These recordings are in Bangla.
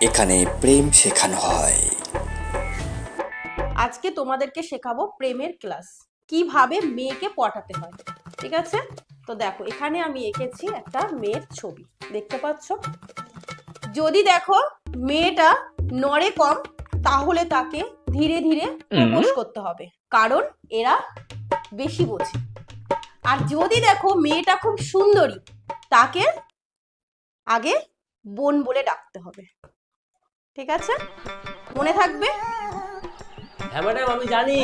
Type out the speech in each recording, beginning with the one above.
এখানে প্রেম শেখানো হয়। আজকে তোমাদেরকে শেখাবো প্রেমের ক্লাস, কিভাবে মেয়েকে পটাতে হয়। ঠিক আছে, তো দেখো এখানে আমি এঁকেছি একটা মেয়ের ছবি, দেখতে পাচ্ছ। যদি দেখো মেয়েটা নড়ে কম, তাহলে তাকে ধীরে ধীরে প্রপোজ করতে হবে, কারণ এরা বেশি বোঝে। আর যদি দেখো মেয়েটা খুব সুন্দরী, তাকে আগে বোন বলে ডাকতে হবে। ঠিক আছে, মনে থাকবে। হ্যাঁ ম্যাডাম, আমি জানি।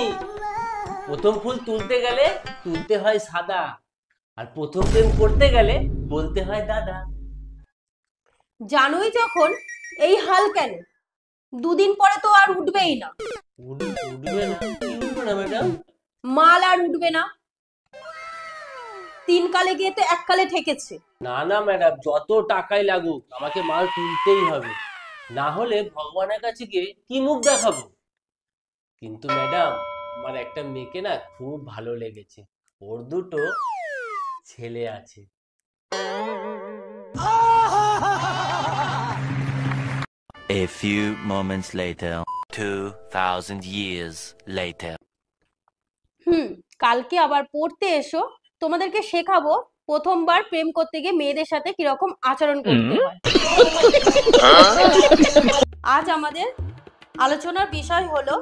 প্রথম ফুল তুলতে গেলে তুলতে হয় সাদা, আর প্রথম প্রেম করতে গেলে বলতে হয় দাদা। জানোই যখন এই হাল কেন, দুদিন পরে তো আর উঠবেই না। উঠবে না? কি উঠবে না ম্যাডাম? মাল আর উঠবে না, 3 কালে গিয়ে তো 1 কালে ঠেকেছে। না না ম্যাডাম, যত টাকাই লাগুক আমাকে মাল তুলতেই হবে, না হলে ভগবানের কাছে গিয়ে কি মুখ দেখাবো। কিন্তু ম্যাডাম, আমার একটা মেয়েকে না খুব ভালো লেগেছে, ওর 2টো ছেলে আছে। A few moments later, 2000 years later. কালকে আবার পড়তে এসো, তোমাদেরকে শেখাবো প্রথমবার প্রেম করতে গিয়ে মেয়েদের সাথে কিরকম আচরণ করতে হয়। আজ আমাদের আলোচনার বিষয় হলো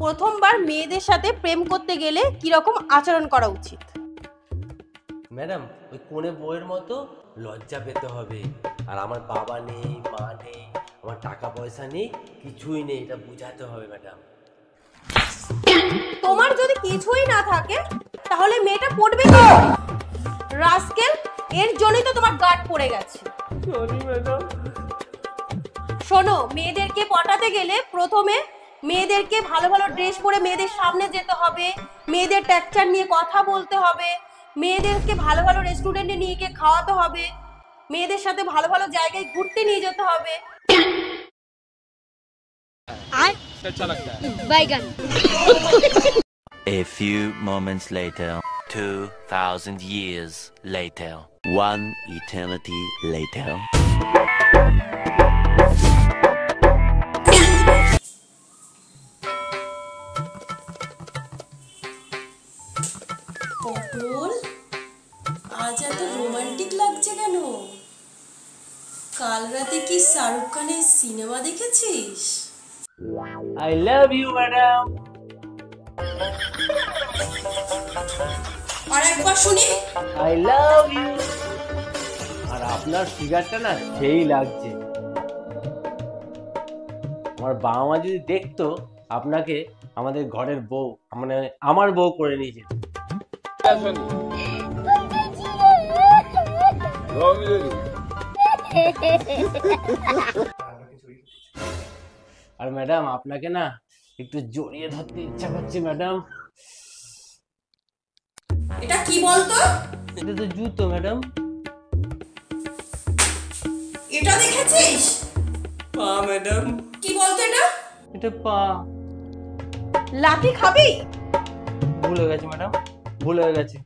প্রথমবার মেয়েদের সাথে প্রেম করতে গেলে কিরকম আচরণ করা উচিত। ম্যাডাম, ওই কোণে বউয়ের মতো লজ্জা পেতে হবে। আর আমার বাবা নেই, মা নেই, আমার টাকা পয়সা নেই, কিছুই নেই, এটা বুঝাতে হবে ম্যাডাম। তোমার যদি কিছুই না থাকে তাহলে মেয়েটা পড়বে কি করে? রাস্কেল, এর জন্যই তো তোমার গার্ড পড়ে গেছে। Sorry madam. শোনো, মেয়েদেরকে পটাতে গেলে প্রথমে মেয়েদেরকে ভালো ভালো ড্রেস পরে মেয়েদের সামনে যেতে হবে, মেয়েদের টেক্সচার নিয়ে কথা বলতে হবে, মেয়েদেরকে ভালো ভালো রেস্টুরেন্টে নিয়ে গিয়ে খাওয়াতে হবে, মেয়েদের সাথে ভালো ভালো জায়গায় ঘুরতে নিয়ে যেতে হবে। A few moments later, 2000 years later, one eternity later. পটল, আজ এত রোমান্টিক লাগছে কেন? কাল রাতে কি শাহরুখ খানের সিনেমা দেখেছিস? I love you madam. আর একবার শুনি। I love you. আর আপনার ফিগারটা না সেই লাগছে। আমার বাবা মা যদি দেখতো আপনাকে আমাদের ঘরের বউ, মানে আমার বউ করে নিয়েছে। আর ম্যাডাম, আপনাকে না একটু জড়িয়ে ধরতে ইচ্ছা করছে ম্যাডাম। এটা কি বলতো? এটা তো জুতো ম্যাডাম। এটা দেখেছিস? পা ম্যাডাম। কি বলতো এটা? এটা পা। লাঠি খাবি? ভুলে গেছে ম্যাডাম, ভুলে গেছে।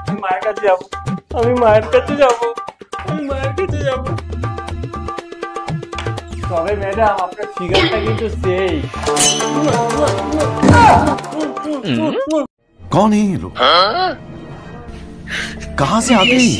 আমি মায়ের কাছে যাবো, আমি মায়ের কাছে যাবো, আমি মায়ের কাছে যাবো। তবে ম্যাডাম, আপনার ফিগারটা কিন্তু সেই। कौन है ये लोग? कहाँ से आते हैं?